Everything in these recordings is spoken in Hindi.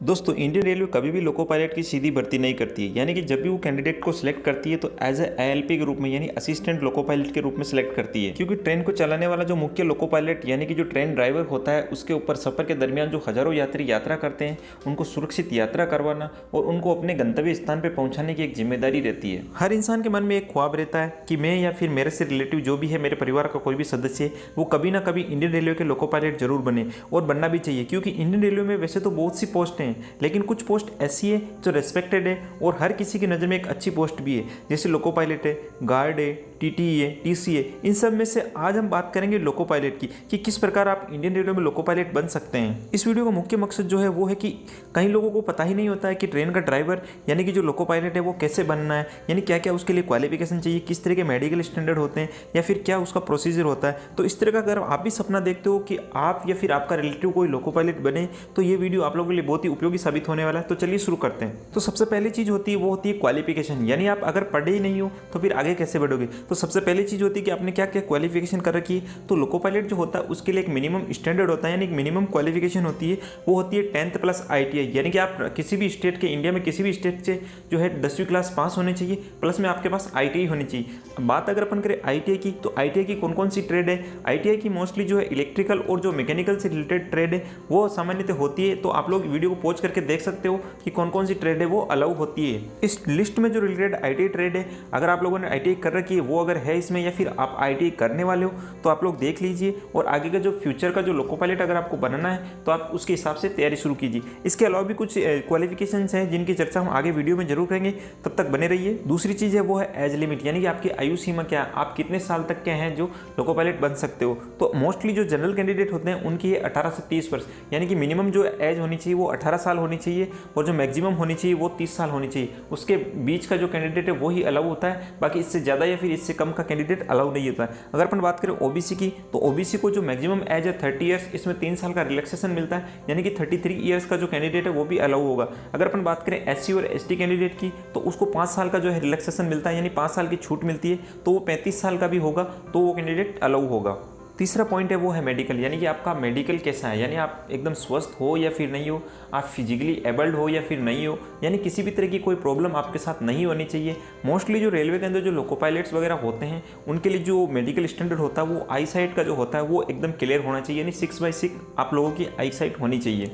दोस्तों इंडियन रेलवे कभी भी लोको पायलट की सीधी भर्ती नहीं करती है, यानी कि जब भी वो कैंडिडेट को सिलेक्ट करती है तो एज ए एएलपी के रूप में यानी असिस्टेंट लोको पायलट के रूप में सिलेक्ट करती है। क्योंकि ट्रेन को चलाने वाला जो मुख्य लोको पायलट यानी कि जो ट्रेन ड्राइवर होता है उसके ऊपर सफर के दरमियान जो हजारों यात्री यात्रा करते हैं उनको सुरक्षित यात्रा करवाना और उनको अपने गंतव्य स्थान पर पहुंचाने की एक जिम्मेदारी रहती है। हर इंसान के मन में एक ख्वाब रहता है कि मैं या फिर मेरे से रिलेटिव जो भी है, मेरे परिवार का कोई भी सदस्य वो कभी ना कभी इंडियन रेलवे के लोको पायलट जरूर बने और बनना भी चाहिए। क्योंकि इंडियन रेलवे में वैसे तो बहुत सी पोस्ट हैं, लेकिन कुछ पोस्ट ऐसी है जो रेस्पेक्टेड है और हर किसी की नज़र में एक अच्छी पोस्ट भी है, जैसे लोको पायलट है, गार्ड है, टीटी है, टीसी है। इन सब में से आज हम बात करेंगे लोको पायलट की कि किस प्रकार आप इंडियन रेलवे में लोको पायलट बन सकते हैं। इस वीडियो का मुख्य मकसद जो है वो है कि कई लोगों को पता ही नहीं होता है कि ट्रेन का ड्राइवर यानी कि जो लोको पायलट है वो कैसे बनना है, यानी क्या क्या उसके लिए क्वालिफिकेशन चाहिए, किस तरह के मेडिकल स्टैंडर्ड होते हैं या फिर क्या उसका प्रोसीजर होता है। तो इस तरह का अगर आप भी सपना देखते हो कि आप या फिर आपका रिलेटिव कोई लोको पायलट बने तो ये वीडियो आप लोगों के लिए बहुत ही उपयोगी साबित होने वाला है। तो चलिए शुरू करते हैं। तो सबसे पहली चीज होती है वो होती है क्वालिफिकेशन, यानी आप अगर पढ़े ही नहीं हो तो फिर आगे कैसे बढ़ोगे। तो सबसे पहली चीज होती है कि आपने क्या क्या क्वालिफिकेशन कर रखी है। तो लोको पायलट जो होता है उसके लिए एक मिनिमम स्टैंडर्ड होता है, यानी एक मिनिमम क्वालिफिकेशन होती है, वो होती है 10th प्लस ITI, यानी कि आप किसी भी स्टेट के, इंडिया में किसी भी स्टेट से जो है 10वीं क्लास पास होनी चाहिए, प्लस में आपके पास ITI होनी चाहिए। अब बात अगर अपन करें ITI की, तो ITI की कौन कौन सी ट्रेड है। ITI की मोस्टली जो है इलेक्ट्रिकल और जो मैकेनिकल से रिलेटेड ट्रेड है वो सामान्यतः होती है। तो आप लोग वीडियो को पॉज करके देख सकते हो कि कौन कौन सी ट्रेड है वो अलाउ होती है। इस लिस्ट में जो रिलेटेड ITI ट्रेड है, अगर आप लोगों ने ITI कर रखी है वो अगर है इसमें या फिर आप ITI करने वाले हो तो आप लोग देख लीजिए और आगे का जो फ्यूचर का जो लोको पायलट अगर आपको बनना है तो आप उसके हिसाब से तैयारी शुरू कीजिए। इसके अलावा भी कुछ क्वालिफिकेशंस हैं जिनकी चर्चा हम आगे वीडियो में जरूर करेंगे, तब तक बने रहिए। दूसरी चीज़ है वो है एज लिमिट, यानी कि आपकी आयु सीमा क्या है, आप कितने साल तक के हैं जो लोको पायलट बन सकते हो। तो मोस्टली जो जनरल कैंडिडेट होते हैं उनकी है 18 से 30 वर्ष, यानी कि मिनिमम जो एज होनी चाहिए वो 18 साल होनी चाहिए और जो मैक्सिमम होनी चाहिए वो 30 साल होनी चाहिए। उसके बीच का जो कैंडिडेट है वही अलाउ होता है, बाकी इससे ज़्यादा या फिर इससे कम का कैंडिडेट अलाउ नहीं होता है। अगर अपन बात करें OBC की, तो OBC को जो मैक्सिमम एज है 30 ईयर्स, इसमें 3 साल का रिलैक्सेशन मिलता है, यानी कि 33 ईयर्स का जो कैंडिडेट है वो भी अलाउ होगा। अगर अपन बात करें SC और ST कैंडिडेट की, तो उसको 5 साल का जो है रिलैक्सेशन मिलता है, यानी 5 साल की छूट मिलती है, तो वो 35 साल का भी होगा तो वो कैंडिडेट अलाउ होगा। तीसरा पॉइंट है वो है मेडिकल, यानी कि आपका मेडिकल कैसा है, यानी आप एकदम स्वस्थ हो या फिर नहीं हो, आप फिजिकली एबल्ड हो या फिर नहीं हो, यानी किसी भी तरह की कोई प्रॉब्लम आपके साथ नहीं होनी चाहिए। मोस्टली जो रेलवे के अंदर जो लोको पायलट्स वगैरह होते हैं उनके लिए जो मेडिकल स्टैंडर्ड होता है वो आई साइट का जो होता है वो एकदम क्लियर होना चाहिए, यानी 6/6 आप लोगों की आई साइट होनी चाहिए।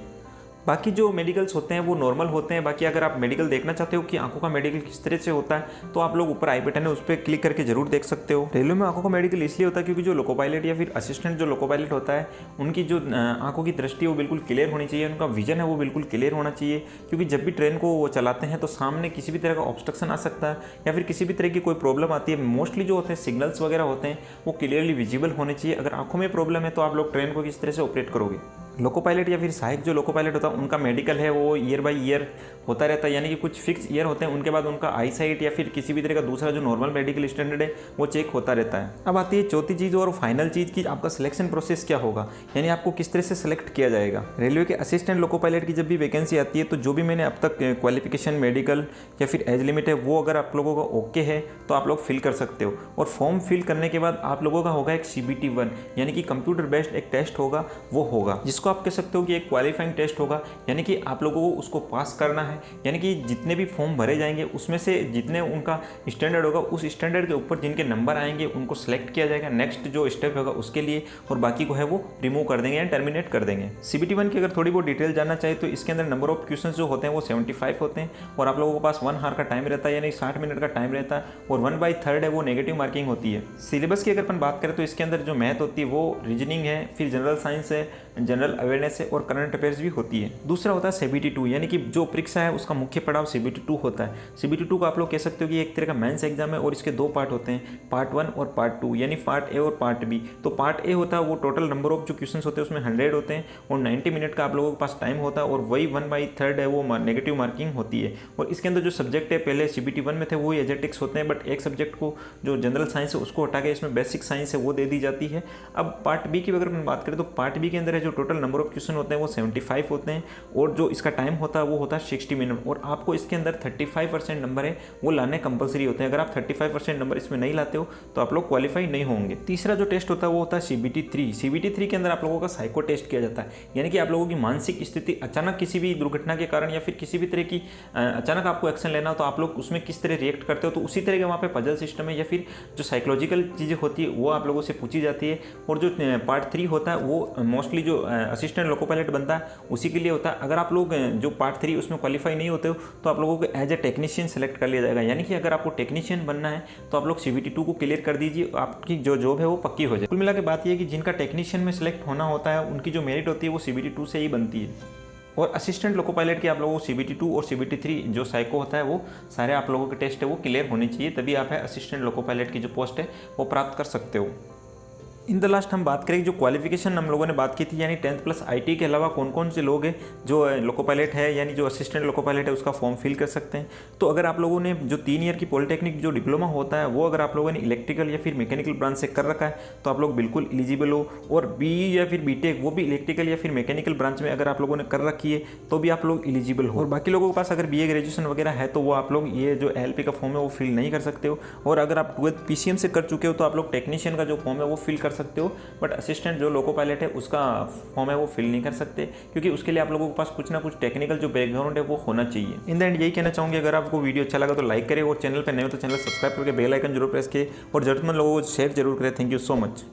बाकी जो मेडिकल्स होते हैं वो नॉर्मल होते हैं। बाकी अगर आप मेडिकल देखना चाहते हो कि आंखों का मेडिकल किस तरह से होता है तो आप लोग ऊपर आई बटन है उस पर क्लिक करके जरूर देख सकते हो। रेलवे में आंखों का मेडिकल इसलिए होता है क्योंकि जो लोको पायलट या फिर असिस्टेंट जो लोको पायलट होता है उनकी जो आंखों की दृष्टि है वो बिल्कुल क्लियर होनी चाहिए, उनका विजन है वो बिल्कुल क्लियर होना चाहिए। क्योंकि जब भी ट्रेन को वो चलाते हैं तो सामने किसी भी तरह का ऑब्स्ट्रक्शन आ सकता है या फिर किसी भी तरह की कोई प्रॉब्लम आती है। मोस्टली जो होते हैं सिग्नल्स वगैरह होते हैं वो क्लियरली विजिबल होने चाहिए। अगर आंखों में प्रॉब्लम है तो आप लोग ट्रेन को किस तरह से ऑपरेट करोगे। लोको पायलट या फिर सहायक जो लोको पायलट होता है उनका मेडिकल है वो ईयर बाय ईयर होता रहता है, यानी कि कुछ फिक्स ईयर होते हैं, उनके बाद उनका आई साइट या फिर किसी भी तरह का दूसरा जो नॉर्मल मेडिकल स्टैंडर्ड है वो चेक होता रहता है। अब आती है चौथी चीज़ और फाइनल चीज़ की आपका सिलेक्शन प्रोसेस क्या होगा, यानी आपको किस तरह से सिलेक्ट किया जाएगा। रेलवे के असिस्टेंट लोको पायलट की जब भी वैकेंसी आती है तो जो भी मैंने अब तक क्वालिफिकेशन, मेडिकल या फिर एज लिमिट है वो अगर आप लोगों का ओके है तो आप लोग फिल कर सकते हो। और फॉर्म फिल करने के बाद आप लोगों का होगा एक CBT 1, यानी कि कंप्यूटर बेस्ड एक टेस्ट होगा, वो होगा जिसको आप कह सकते हो कि एक क्वालिफाइंग टेस्ट होगा, यानी कि आप लोगों को उसको पास करना है। यानी कि जितने भी फॉर्म भरे जाएंगे उसमें से जितने उनका स्टैंडर्ड होगा उस स्टैंडर्ड के ऊपर जिनके नंबर आएंगे उनको सेलेक्ट किया जाएगा नेक्स्ट जो स्टेप होगा उसके लिए, और बाकी को है वो रिमूव कर देंगे या टर्मिनेट कर देंगे। CBT 1 की अगर थोड़ी बहुत डिटेल जानना चाहिए तो इसके अंदर नंबर ऑफ क्वेश्चंस जो होते हैं वो 75 होते हैं और आप लोगों के पास 1 आवर का टाइम रहता है, यानी 60 मिनट का टाइम रहता है, और 1/3 है वो नेगेटिव मार्किंग होती है। सिलेबस की अगर अपन बात करें तो इसके अंदर जो मैथ होती है वो रीजनिंग है, फिर जनरल साइंस है, जनरल अवेयरनेस है और करंट अफेयर्स भी होती है। दूसरा होता है CBT 2, यानी कि जो परीक्षा है उसका मुख्य पड़ाव CBT 2 होता है। CBT 2 को आप लोग कह सकते हो कि एक तरह का मेंस एग्जाम है और इसके 2 पार्ट होते हैं, पार्ट 1 और पार्ट 2, यानी पार्ट ए और पार्ट बी। तो पार्ट ए होता है वो टोटल नंबर ऑफ जो क्वेश्चंस होते हैं उसमें 100 होते हैं और 90 मिनट का आप लोगों के पास टाइम होता है, और वही 1/3 है वो नेगेटिव मार्किंग होती है। और इसके अंदर जो सब्जेक्ट है पहले CBT 1 में थे वही एजेटिक्स होते हैं, बट एक सब्जेक्ट को जो जनरल साइंस है उसको हटा के इसमें बेसिक साइंस है वो दे दी जाती है। अब पार्ट बी की अगर हम बात करें तो पार्ट बी के अंदर है जो जो टोटल नंबर ऑफ क्वेश्चन होते हैं वो 75 होते हैं और जो इसका टाइम होता है वो होता है 60 मिनट और आपको इसके अंदर 35% नंबर है वो लाने कंपलसरी होते हैं। अगर आप 35% नंबर इसमें नहीं लाते हो तो आप लोग क्वालिफाई नहीं होंगे। तीसरा जो टेस्ट होता है वो होता है CBT 3। CBT 3 के अंदर आप लोगों का साइको टेस्ट किया जाता है, यानी कि आप लोगों की मानसिक स्थिति अचानक किसी भी दुर्घटना के कारण या फिर किसी भी तरह की अचानक आपको एक्शन लेना हो तो आप लोग उसमें किस तरह रिएक्ट करते हो, तो उसी तरह के वहाँ पे पजल सिस्टम है या फिर जो साइकोलॉजिकल चीज़ें होती है वो आप लोगों से पूछी जाती है। और जो पार्ट 3 होता है वो मोस्टली जो असिस्टेंट लोको पायलट बनता है उसी के लिए होता है। अगर आप लोग जो पार्ट 3 उसमें क्वालिफाई नहीं होते हो तो आप लोगों को एज ए टेक्नीशियन सेलेक्ट कर लिया जाएगा, यानी कि अगर आपको टेक्नीशियन बनना है तो आप लोग CBT 2 को क्लियर कर दीजिए, आपकी जो जॉब है वो पक्की हो जाए। कुल मिला के बात यह है कि जिनका टेक्नीशियन में सेलेक्ट होना होता है उनकी जो मेरिट होती है वो CBT 2 से ही बनती है। और असिस्टेंट लोको पायलट की आप लोगों को CBT 2 और CBT 3 जो साइको होता है वो सारे आप लोगों के टेस्ट है वो क्लियर होनी चाहिए, तभी आप है असिस्टेंट लोको पायलट की जो पोस्ट है वो प्राप्त कर सकते हो। इन द लास्ट हम बात करें जो क्वालिफिकेशन हम लोगों ने बात की थी, यानी 10th प्लस IT के अलावा कौन कौन से लोग हैं जो लोको पायलट है यानी जो असिस्टेंट लोको पायलट है उसका फॉर्म फिल कर सकते हैं। तो अगर आप लोगों ने जो 3 ईयर की पॉलिटेक्निक जो डिप्लोमा होता है वो अगर आप लोगों ने इलेक्ट्रिकल या फिर मैकेनिकल ब्रांच से कर रखा है तो आप लोग बिल्कुल एलिजिबल हो। और BE या फिर BTech वो भी इलेक्ट्रिकल या फिर मैकेनिकल ब्रांच में अगर आप लोगों ने कर रखी है तो भी आप लोग एलिजिबल हो। और बाकी लोगों के पास अगर BA ग्रेजुएशन वगैरह है तो वो आप लोग ये जो ALP का फॉर्म है वो फिल नहीं कर सकते हो। और अगर आप 12th PCM से कर चुके हो तो आप लोग टेक्नीशियन का जो फॉर्म है वो फिल कर सकते हो, बट असिस्टेंट जो लोको पायलट है उसका फॉर्म है वो फिल नहीं कर सकते, क्योंकि उसके लिए आप लोगों के पास कुछ ना कुछ टेक्निकल जो बैकग्राउंड है वो होना चाहिए। इन द एंड यही कहना चाहूँगी, अगर आपको वीडियो अच्छा लगा तो लाइक करें और चैनल पर नए हो तो चैनल सब्सक्राइब करके बेल आइकन जरूर प्रेस करें और जरूरतमंद लोगों को शेयर जरूर करें। Thank you so much.